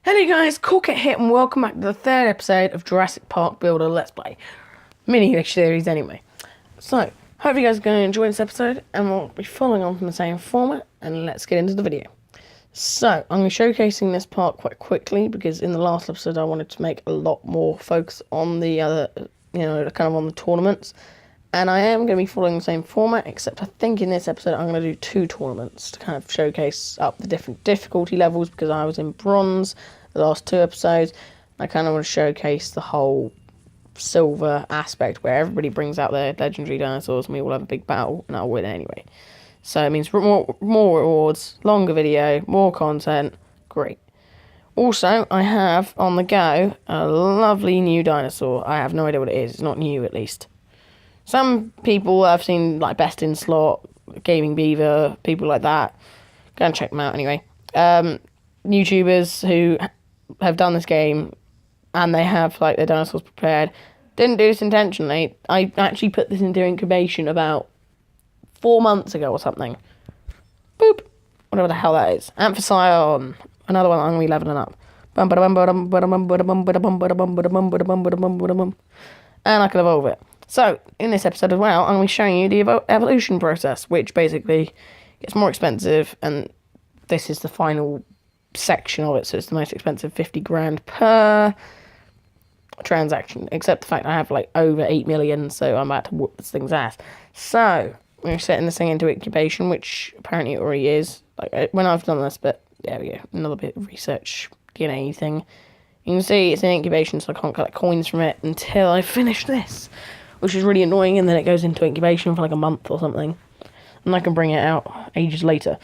Hello guys, coolcat here and welcome back to the third episode of Jurassic Park Builder Let's Play. Mini series anyway. So, hope you guys are going to enjoy this episode and we'll be following on from the same format and let's get into the video. So, I'm going to be showcasing this part quite quickly because in the last episode I wanted to make a lot more focus on the other, kind of on the tournaments. And I am going to be following the same format, except I think in this episode I'm going to do 2 tournaments to kind of showcase up the different difficulty levels because I was in bronze the last 2 episodes. I kind of want to showcase the whole silver aspect where everybody brings out their legendary dinosaurs and we all have a big battle and I'll win anyway. So it means more rewards, longer video, more content, great. Also, I have on the go a lovely new dinosaur. I have no idea what it is, it's not new at least. Some people I've seen, like Best in Slot, Gaming Beaver, people like that. Go and check them out anyway. YouTubers who have done this game and they have like their dinosaurs prepared. Didn't do this intentionally. I actually put this into incubation about 4 months ago or something. Boop. Whatever the hell that is. Amphision. Another one I'm going to be leveling up. And I can evolve it. So, in this episode as well, I'm going to be showing you the evolution process, which basically gets more expensive, and this is the final section of it, so it's the most expensive 50 grand per transaction, except the fact I have like over 8 million, so I'm about to whoop this thing's ass. So, we're setting this thing into incubation, which apparently it already is, like when I've done this, but there we go, another bit of research, DNA thing. You can see it's in incubation, so I can't collect coins from it until I finish this, which is really annoying, and then it goes into incubation for like a month or something, and I can bring it out ages later.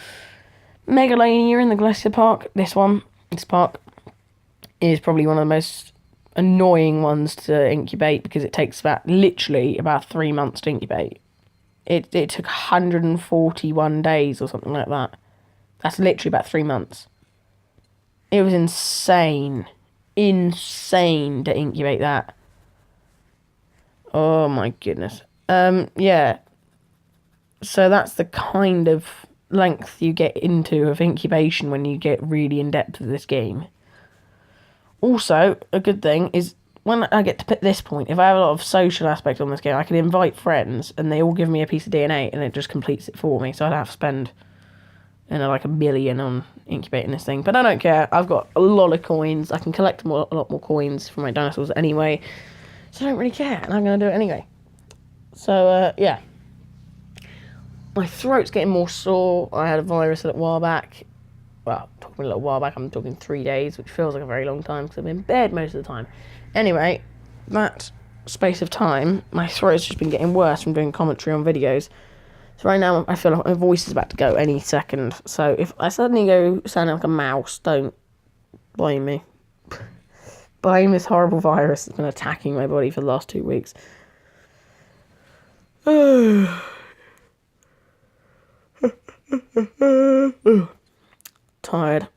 Megalania in the Glacial Park, this park, is probably one of the most annoying ones to incubate because it takes literally about 3 months to incubate. It took 141 days or something like that. That's literally about 3 months. It was insane to incubate that. Oh my goodness. Yeah. So that's the kind of length you get into of incubation when you get really in depth with this game. Also, a good thing is when I get to this point, if I have a lot of social aspect on this game, I can invite friends and they all give me a piece of DNA and it just completes it for me. So I don't have to spend like $1 million on incubating this thing. But I don't care. I've got a lot of coins. I can collect a lot more coins from my dinosaurs anyway. So I don't really care, and I'm going to do it anyway. So, yeah. My throat's getting more sore. I had a virus a little while back. Well, talking a little while back, I'm talking 3 days, which feels like a very long time, because I'm in bed most of the time. Anyway, that space of time, my throat's just been getting worse from doing commentary on videos. So right now, I feel like my voice is about to go any second. So if I suddenly go sounding like a mouse, don't blame me. Blame this horrible virus that's been attacking my body for the last 2 weeks. Tired.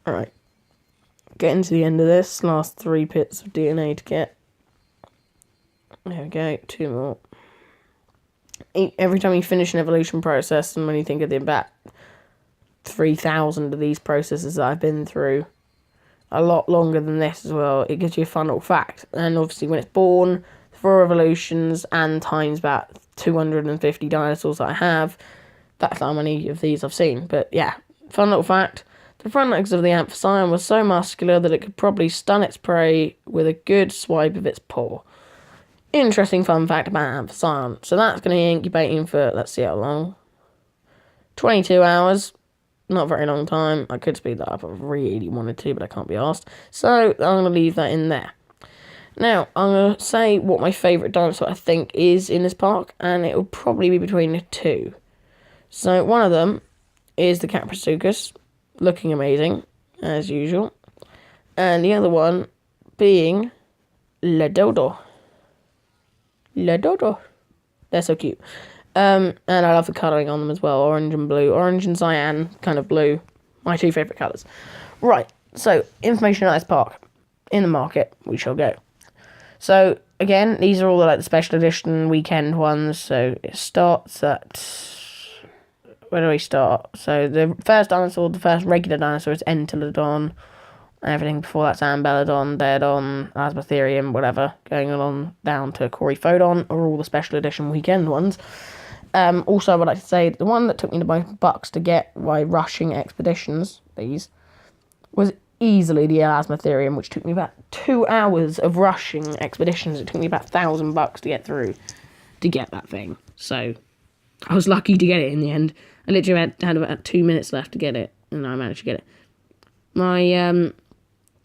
Alright. Getting to the end of this. Last 3 bits of DNA to get. There we go. 2 more. Every time you finish an evolution process, and when you think of the about 3,000 of these processes that I've been through, a lot longer than this as well, it gives you a fun little fact. And obviously when it's born, 4 evolutions, and times about 250 dinosaurs that I have, that's how many of these I've seen. But yeah, fun little fact. The front legs of the Amphision was so muscular that it could probably stun its prey with a good swipe of its paw. Interesting fun fact about Amphision. So that's going to be incubating for, let's see how long. 22 hours. Not a very long time. I could speed that up if I really wanted to, but I can't be asked. So I'm going to leave that in there. Now, I'm going to say what my favourite dinosaur I think is in this park, and it will probably be between the 2. So one of them is the Caprisuchus, looking amazing, as usual. And the other one being Ladodo. They're so cute. And I love the colouring on them as well. Orange and blue. Orange and cyan, kind of blue. My 2 favourite colours. Right, so information about this park. In the market, we shall go. So, again, these are all the special edition weekend ones. So, it starts at where do we start? So the first dinosaur, the first regular dinosaur is Entelodon. Everything before that's Ambelodon, Daedon, Asmatherium, whatever, going on down to Coryphodon, or all the special edition weekend ones. Also, I would like to say the one that took me the most bucks to get by rushing expeditions, these, was easily the Asmatherium, which took me about 2 hours of rushing expeditions. It took me about $1,000 to get through to get that thing. So I was lucky to get it in the end. I literally had about 2 minutes left to get it, and I managed to get it. My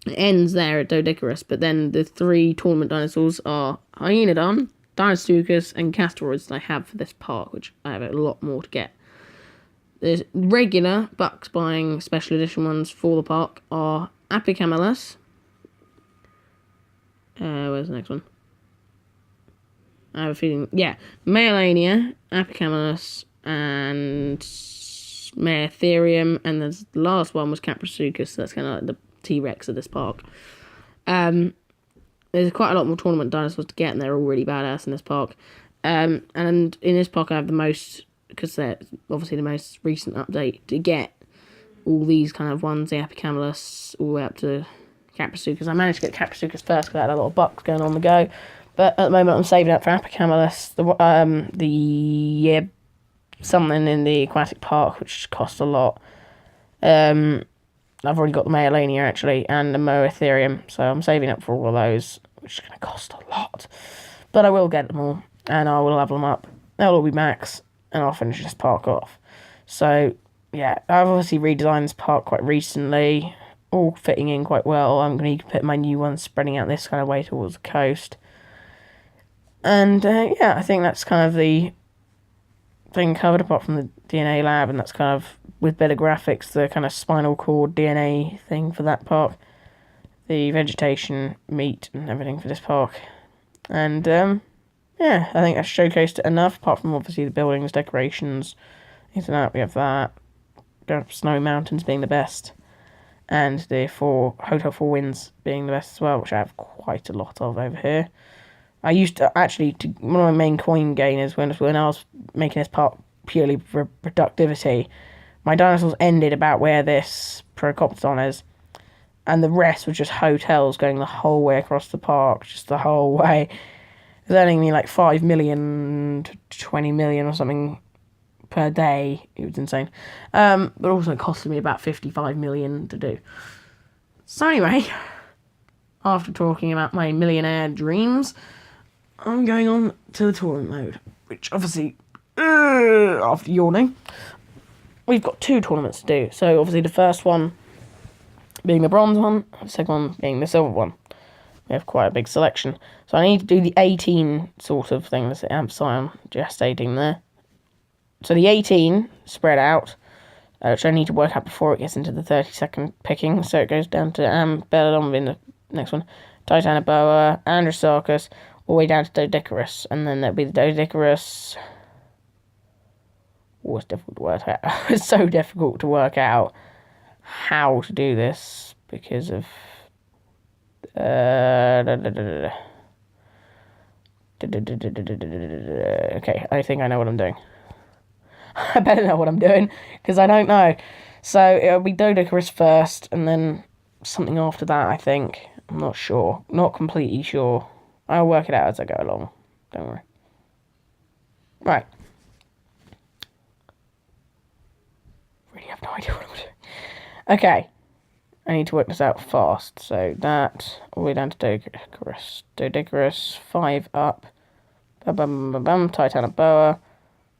it ends there at Doedicurus, but then the 3 tournament dinosaurs are Hyaenodon, Dinosuchus, and Castoroids that I have for this park, which I have a lot more to get. The regular bucks buying special edition ones for the park are Apicamelus. Where's the next one? I have a feeling, yeah, Megalania, Apicamelus, and Meatherium, and the last one was Caprasuchus. So that's kind of like the T-Rex of this park. There's quite a lot more tournament dinosaurs to get, and they're all really badass in this park. And in this park I have the most, because they're obviously the most recent update, to get all these kind of ones, the Apicamelus, all the way up to Caprasuchus. I managed to get Caprasuchus first because I had a lot of bucks going on the go. But at the moment I'm saving up for Apicamelus, the something in the aquatic park, which costs a lot. I've already got the Megalania, actually, and the Moetherium, so I'm saving up for all of those, which is going to cost a lot. But I will get them all, and I will level them up. They'll all be max, and I'll finish this park off. So, yeah, I've obviously redesigned this park quite recently, all fitting in quite well. I'm going to put my new ones spreading out this kind of way towards the coast. And, yeah, I think that's kind of the thing covered, apart from the DNA lab, and that's kind of, with better graphics, the kind of spinal cord DNA thing for that park, the vegetation, meat, and everything for this park. And yeah, I think that's showcased it enough, apart from obviously the buildings, decorations, things like that. We have that, Snowy Mountains being the best, and the Hotel 4 Winds being the best as well, which I have quite a lot of over here. I used to actually, one of my main coin gainers when I was making this park purely for productivity, my dinosaurs ended about where this Procoptodon is, and the rest were just hotels going the whole way across the park, just the whole way. It was earning me like 5 million to 20 million or something per day. It was insane. But also it costed me about 55 million to do. So anyway, after talking about my millionaire dreams, I'm going on to the tournament mode, which obviously, after yawning, we've got 2 tournaments to do. So obviously the first one being the bronze one, the second one being the silver one. We have quite a big selection. So I need to do the 18 sort of thing. That's the Amphion gestating there. So the 18 spread out, which I need to work out before it gets into the 30-second picking. So it goes down to Ambelodon in the next one, Titanoboa, Androsarchus, all the way down to Doedicurus. And then there'll be the Doedicurus. Oh, it's difficult to work out. It's so difficult to work out how to do this because of okay, I think I know what I'm doing. I better know what I'm doing because I don't know. So it'll be Doedicurus first and then something after that, I think. I'm not sure. Not completely sure. I'll work it out as I go along. Don't worry. Right. Really have no idea what I'm doing. Okay. I need to work this out fast. So that, all the way down to Doedicurus. Doedicurus, 5 up. Bum bum bum bum, Titanoboa.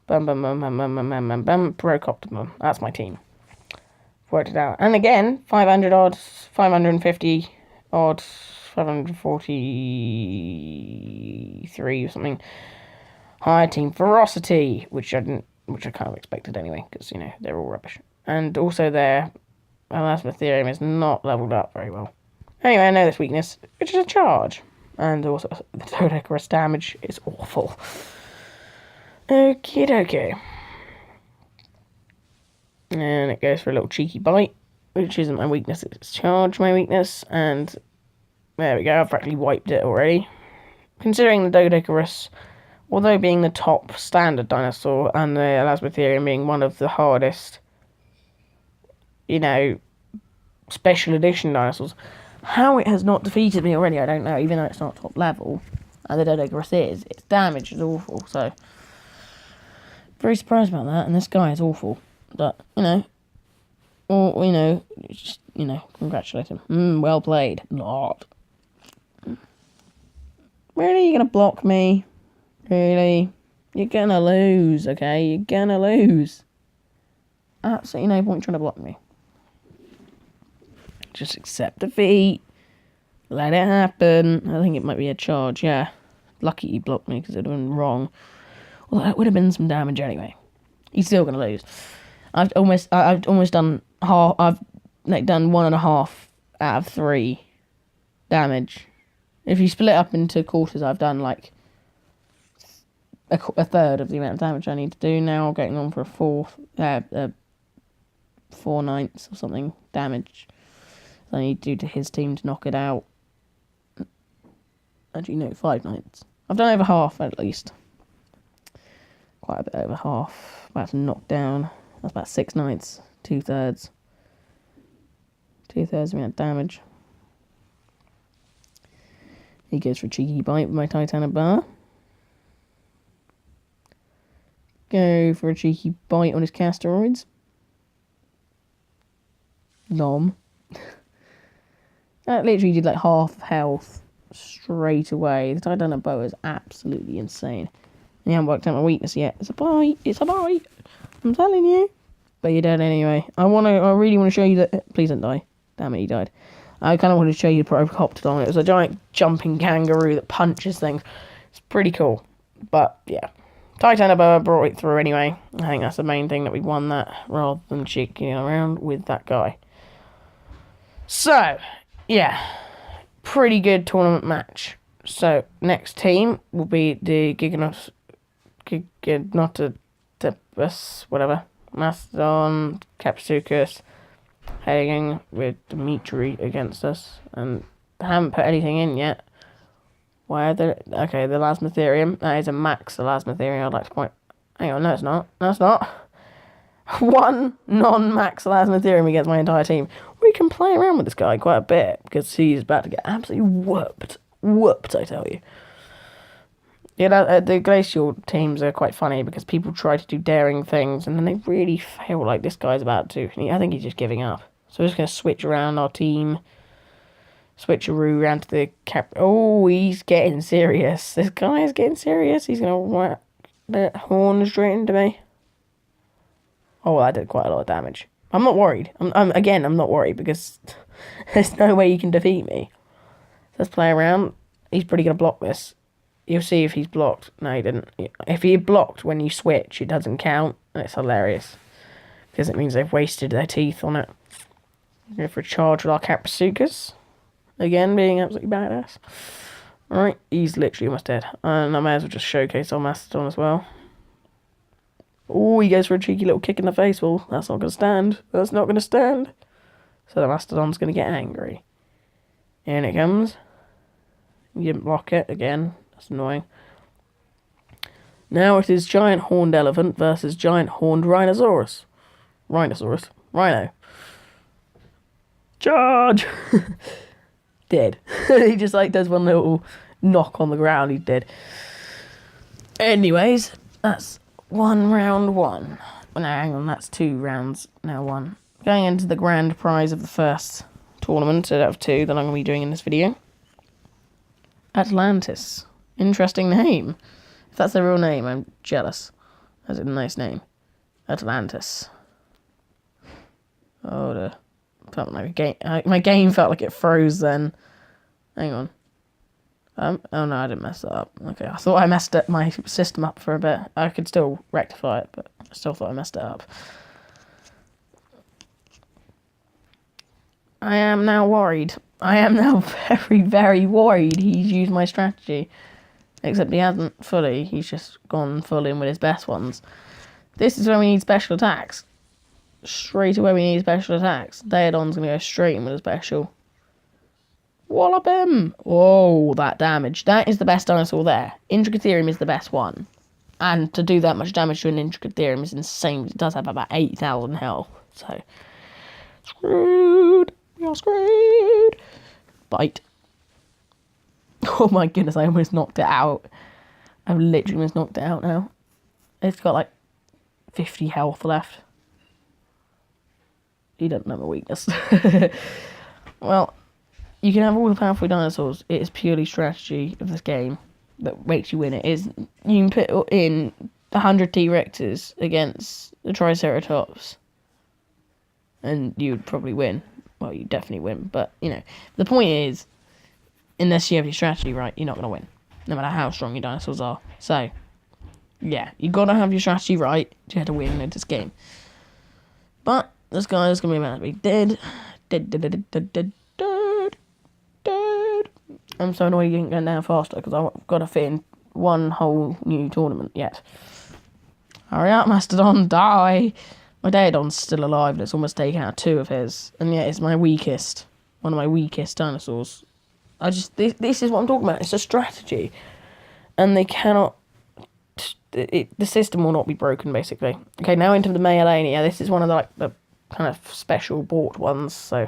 Bum bum bum bum bum bum bum bum bum, Procoptodon. That's my team. Worked it out. And again, 500 odds, 550 odds, 543 or something. Higher team ferocity, which I kind of expected anyway, because, you know, they're all rubbish. And also their Elasmotherium is not leveled up very well. Anyway, I know this weakness, which is a charge. And also the Doedicurus damage is awful. Okie dokie. And it goes for a little cheeky bite, which isn't my weakness, it's charge my weakness. And there we go, I've practically wiped it already. Considering the Doedicurus although being the top standard dinosaur and the Elasmotherium being one of the hardest, special edition dinosaurs, how it has not defeated me already, I don't know, even though it's not top level, and the Dodosaurus is. Its damage is awful, so very surprised about that, and this guy is awful. But, congratulate him. Well played. Not. Really? You're gonna block me? Really? You're gonna lose, okay? You're gonna lose. Absolutely no point trying to block me. Just accept defeat. Let it happen. I think it might be a charge, yeah. Lucky he blocked me because it would have been wrong. Well, that would have been some damage anyway. He's still gonna lose. I've almost done half. I've done 1.5 out of 3 damage. If you split it up into quarters, I've done like a third of the amount of damage I need to do. Now I'm getting on for a 4/9 or something damage I need to do to his team to knock it out. Actually, no, 5/9. I've done over half at least. Quite a bit over half. About to knock down. That's about 6/9, 2/3. 2/3 amount of damage. He goes for a cheeky bite with my Titanobar. Go for a cheeky bite on his Castoroids. Nom. That literally did like half health straight away. The Titanoboa is absolutely insane. And you haven't worked out my weakness yet. It's a bite. It's a bite. I'm telling you. But you're dead anyway. I really want to show you that. Please don't die. Damn it, he died. I kind of wanted to show you the Procoptodon. It was a giant jumping kangaroo that punches things. It's pretty cool. But yeah. Titanoboa brought it through anyway. I think that's the main thing that we won that, rather than chicking around with that guy. So, yeah. Pretty good tournament match. So, next team will be the Giganototepus, whatever. Mastodon, Capsucus, heading with Dimitri against us. And I haven't put anything in yet. The Elasmotherium. That is a max Elasmotherium, I'd like to point. Hang on, no it's not. No it's not. One non-max Elasmotherium against my entire team. We can play around with this guy quite a bit, because he's about to get absolutely whooped. Whooped, I tell you. Yeah, the Glacial teams are quite funny, because people try to do daring things, and then they really fail like this guy's about to. I think he's just giving up. So we're just going to switch around our team. Switcheroo around to the cap. Oh, he's getting serious. This guy is getting serious. He's going to whack the horn straight into me. Oh, that did quite a lot of damage. I'm not worried. I'm not worried, because there's no way you can defeat me. Let's play around. He's pretty going to block this. You'll see if he's blocked. No, he didn't. If he blocked when you switch, it doesn't count. And it's hilarious, because it means they've wasted their teeth on it. Go for a charge with our Capsucus. Again, being absolutely badass. Alright, he's literally almost dead. And I may as well just showcase our Mastodon as well. Oh, he goes for a cheeky little kick in the face. Well, that's not going to stand. That's not going to stand. So the Mastodon's going to get angry. In it comes. You didn't block it again. That's annoying. Now it is giant horned elephant versus giant horned rhinoceros. Rhino. Charge! Dead. He just does one little knock on the ground. He's dead. Anyways, that's round one. No, hang on, that's 2 rounds. Now 1. Going into the grand prize of the first tournament out of 2 that I'm going to be doing in this video. Atlantis. Interesting name. If that's the real name, I'm jealous. That's a nice name. Atlantis. Oh, felt like my game felt like it froze then. Hang on. Oh no, I didn't mess that up. Okay, I thought I messed up my system up for a bit. I could still rectify it, but I still thought I messed it up. I am now worried. I am now very, very worried he's used my strategy. Except he hasn't fully. He's just gone full in with his best ones. This is when we need special attacks. Straight away we need special attacks. Daedon's going to go straight in with a special. Wallop. Oh, that damage. That is the best dinosaur there. Intricatherium is the best one. And to do that much damage to an Intricatherium is insane. It does have about 8,000 health. So, screwed. We are screwed. Bite. Oh my goodness, I almost knocked it out. I've literally almost knocked it out now. It's got like 50 health left. He doesn't have a weakness. Well, you can have all the powerful dinosaurs. It is purely strategy of this game that makes you win. It is, you can put in 100 T-Rexes against the Triceratops and you'd probably win. Well, you definitely win, but, you know, the point is, unless you have your strategy right, you're not going to win, no matter how strong your dinosaurs are. So, yeah, you got to have your strategy right to have to win in this game. But this guy is going to be about to be dead. Dead. I'm so annoyed you didn't go down faster, because I've got to fit in one whole new tournament yet. Hurry up, Mastodon, die! My Daedon's still alive, and it's almost taken out 2 of his. And yet it's my weakest. One of my weakest dinosaurs. This is what I'm talking about. It's a strategy. And they cannot... the system will not be broken, basically. Okay, now into the Megalania. This is one of the kind of special bought ones, so...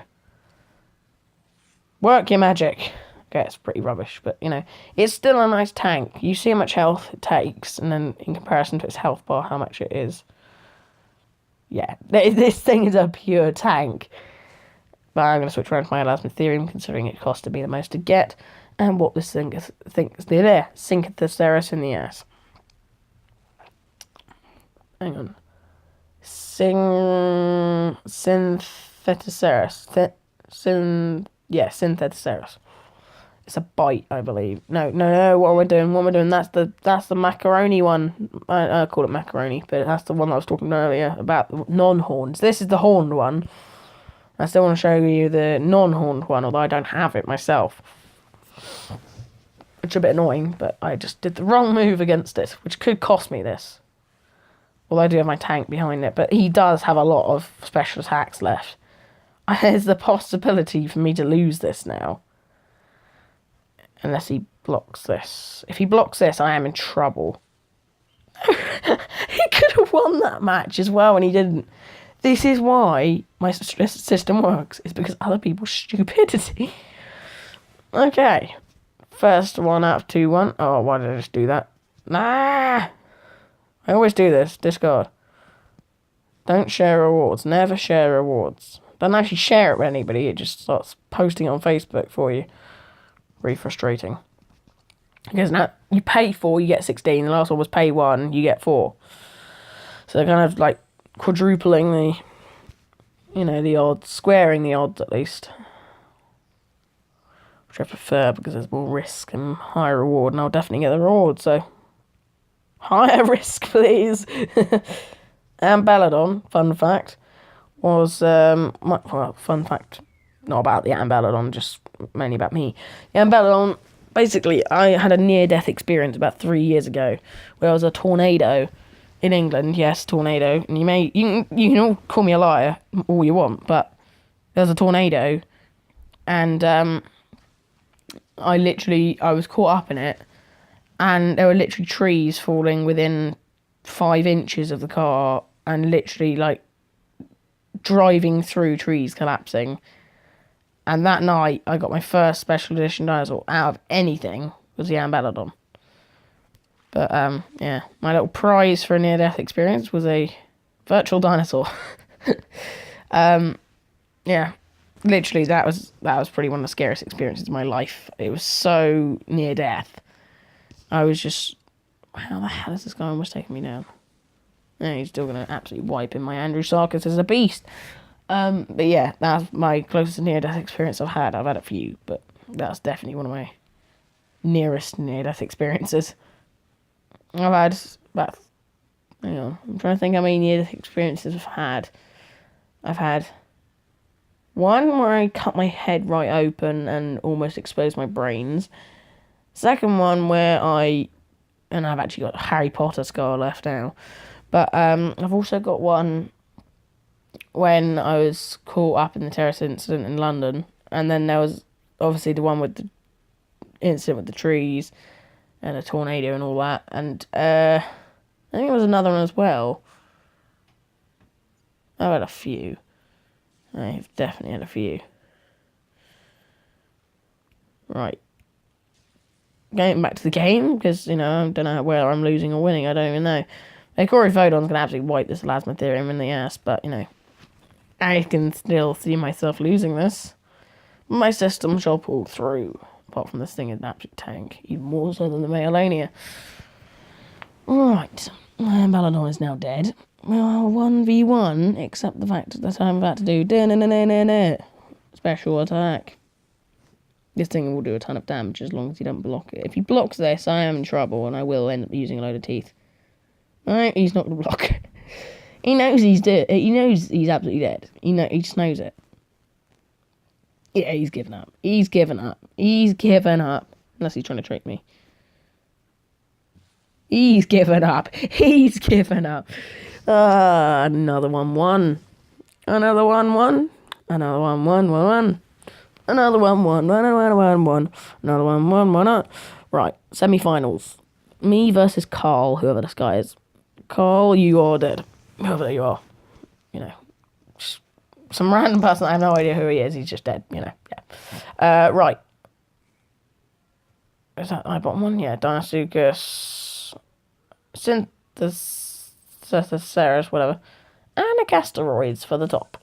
Work your magic. Okay, it's pretty rubbish, but, you know, it's still a nice tank. You see how much health it takes, and then in comparison to its health bar, how much it is. Yeah, this thing is a pure tank. But I'm going to switch around to my Elasmotherium, considering it costs to be the most to get, and what this thing thinks there. Synthecerus in the ass. Hang on. Syntheticerus. Syntheticerus. It's a bite, I believe. No. What am I doing? That's the macaroni one. I call it macaroni, but that's the one I was talking earlier about non-horns. This is the horned one. I still want to show you the non-horned one, although I don't have it myself. Which is a bit annoying, but I just did the wrong move against it, which could cost me this. Although I do have my tank behind it, but he does have a lot of special attacks left. There's the possibility for me to lose this now. Unless he blocks this. If he blocks this, I am in trouble. He could have won that match as well, and he didn't. This is why my system works. It's because other people's stupidity. Okay. First one out of 2-1. Oh, why did I just do that? Nah! I always do this. Discard. Don't share rewards. Never share rewards. Don't actually share it with anybody. It just starts posting on Facebook for you. Really frustrating. Because now you pay 4, you get 16. The last one was pay 1, you get 4. So they're kind of like quadrupling the, you know, the odds, squaring the odds at least. Which I prefer because there's more risk and higher reward, and I'll definitely get the reward, so higher risk, please. Ambelodon, fun fact, was, well, fun fact, not about the Ambelodon, just mainly about me. The Ambelodon, basically, I had a near-death experience about 3 years ago, where I was a tornado in England. Yes, tornado. And you can all call me a liar all you want, but there was a tornado, and I was caught up in it, and there were literally trees falling within 5 inches of the car, and literally like driving through trees collapsing. And that night, I got my first special edition dinosaur out of anything, was the Ambelodon. But, yeah, my little prize for a near-death experience was a virtual dinosaur. Yeah, literally, that was probably one of the scariest experiences of my life. It was so near-death. I was just, how the hell is this guy almost taking me down? No, he's still going to absolutely wipe in my Andrewsarchus as a beast. But yeah, that's my closest near-death experience I've had. I've had a few, but that's definitely one of my nearest near-death experiences. I've had about, hang on, I'm trying to think how many near-death experiences I've had. I've had one where I cut my head right open and almost exposed my brains. Second one where and I've actually got a Harry Potter scar left now. But I've also got one when I was caught up in the terrorist incident in London, and then there was obviously the one with the incident with the trees and a tornado and all that. And I think there was another one as well. I've had a few. I've definitely had a few. Right. Going back to the game, because, I don't know whether I'm losing or winning, I don't even know. Coryphodon's going to absolutely wipe this Elasmotherium in the ass, but, I can still see myself losing this. My system shall pull through. Apart from this thing is an absolute tank, even more so than the Mealonia. Right, Baladon is now dead. Well, 1v1, except the fact that I'm about to do special attack. This thing will do a ton of damage as long as he doesn't block it. If he blocks this, I am in trouble, and I will end up using a load of teeth. Right, he's not going to block it. He knows he's dead. He knows he's absolutely dead. He just knows it. Yeah, he's given up. He's given up. He's given up. Unless he's trying to trick me. He's given up. He's given up. Another 1-1. Another 1-1. Another 1-1. Another 1-1. Another 1-1. Right, semi-finals. Me versus Carl, whoever this guy is. Carl, you are dead. Whoever you are. Some random person, I have no idea who he is. He's just dead, yeah. Right. Is that my bottom one? Yeah, Dinosaur, Synthesis, whatever. And a Casteroids for the top.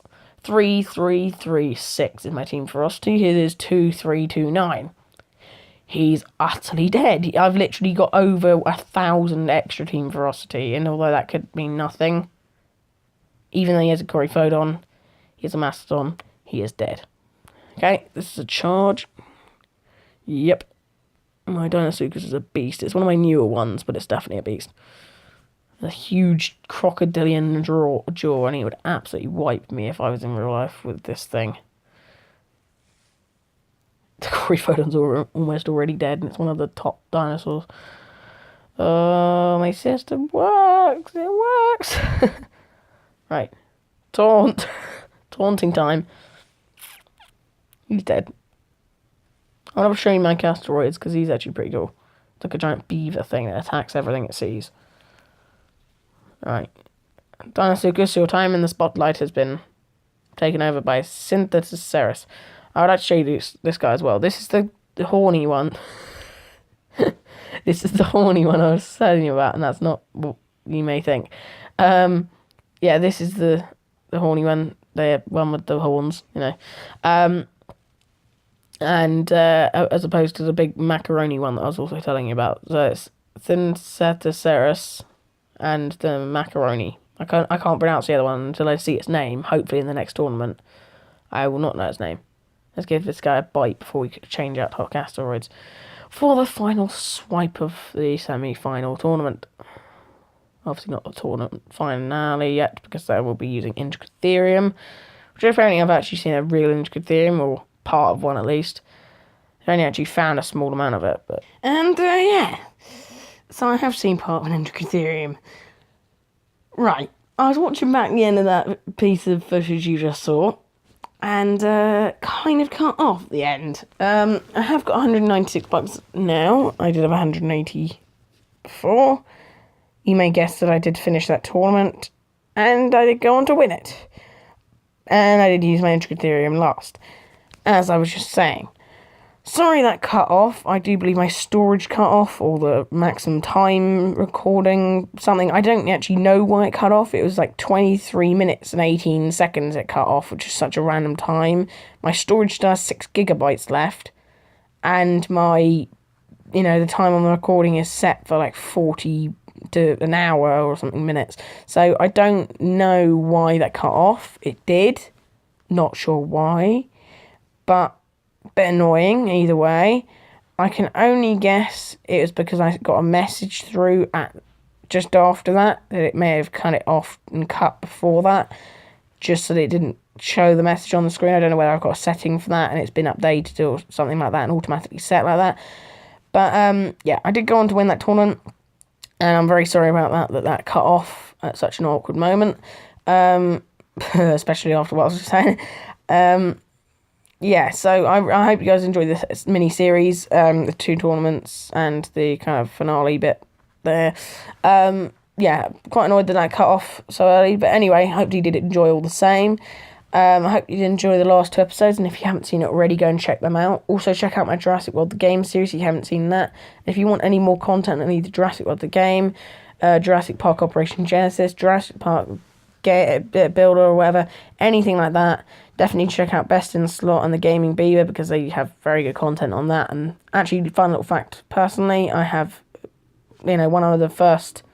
3-3-3-6 is my team ferocity. His is 2-3-2-9. He's utterly dead. I've literally got over 1,000 extra team ferocity, and although that could mean nothing, even though he has a Coryphodon, he has a Mastodon, he is dead. Okay, this is a charge. Yep. My Dinosaur is a beast. It's one of my newer ones, but it's definitely a beast. A huge crocodilian jaw, and he would absolutely wipe me if I was in real life with this thing. The Coryphodon's almost already dead, and it's one of the top dinosaurs. Oh, my system works. It works. Right. Taunting time. He's dead. I'm going to show you my Casteroids, because he's actually pretty cool. It's like a giant beaver thing that attacks everything it sees. Right. Dinosaurus, your time in the spotlight has been taken over by Synthesis. I would like to show you this guy as well. This is the horny one. This is the horny one I was telling you about, and that's not what you may think. Yeah, this is the horny one. The one with the horns, and as opposed to the big macaroni one that I was also telling you about. So it's Synthesis and the macaroni. I can't pronounce the other one until I see its name. Hopefully in the next tournament, I will not know its name. Let's give this guy a bite before we change out our Casteroids for the final swipe of the semi-final tournament. Obviously not the tournament finale yet, because I will be using Intricatherium, which apparently I've actually seen a real Intricatherium, or part of one at least. I've only actually found a small amount of it, but... And, yeah. So I have seen part of an Intricatherium. Right. I was watching back the end of that piece of footage you just saw, and kind of cut off the end. I have got 196 bucks now. I did have 180 before. You may guess that I did finish that tournament, and I did go on to win it. And I did use my Intricatherium last, as I was just saying. Sorry that cut off. I do believe my storage cut off, or the maximum time recording something. I don't actually know why it cut off. It was like 23 minutes and 18 seconds it cut off, which is such a random time. My storage still has 6 gigabytes left, and my, the time on the recording is set for like 40 to an hour or something minutes. So I don't know why that cut off. It did. Not sure why, but a bit annoying either way. I can only guess it was because I got a message through at just after that it may have cut it off and cut before that, just so that it didn't show the message on the screen. I don't know whether I've got a setting for that and it's been updated or something like that and automatically set like that. But yeah, I did go on to win that tournament, and I'm very sorry about that cut off at such an awkward moment, especially after what I was just saying. yeah, so I hope you guys enjoy this mini series, the 2 tournaments and the kind of finale bit there. Yeah, quite annoyed that I cut off so early, but anyway, hope you did enjoy all the same. I hope you did enjoy the last 2 episodes, and if you haven't seen it already, go and check them out. Also, check out my Jurassic World the Game series if you haven't seen that. If you want any more content on either Jurassic World the Game, Jurassic Park Operation Genesis, Jurassic Park Builder or whatever, anything like that, definitely check out Best in Slot and the Gaming Beaver because they have very good content on that. And actually, fun little fact, personally, I have, one of the first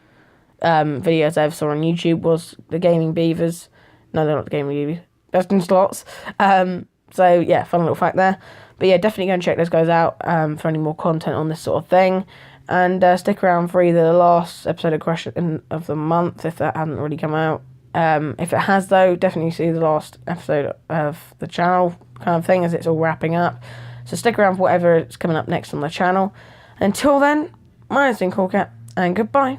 videos I ever saw on YouTube was the Gaming Beavers. No, they're not the Gaming Beavers. Best in Slots. So yeah, fun little fact there. But yeah, definitely go and check those guys out for any more content on this sort of thing. And stick around for either the last episode of Crush of the month if that hasn't already come out. If it has though, definitely see the last episode of the channel kind of thing as it's all wrapping up. So stick around for whatever is coming up next on the channel. Until then, my name's been coolcat and goodbye.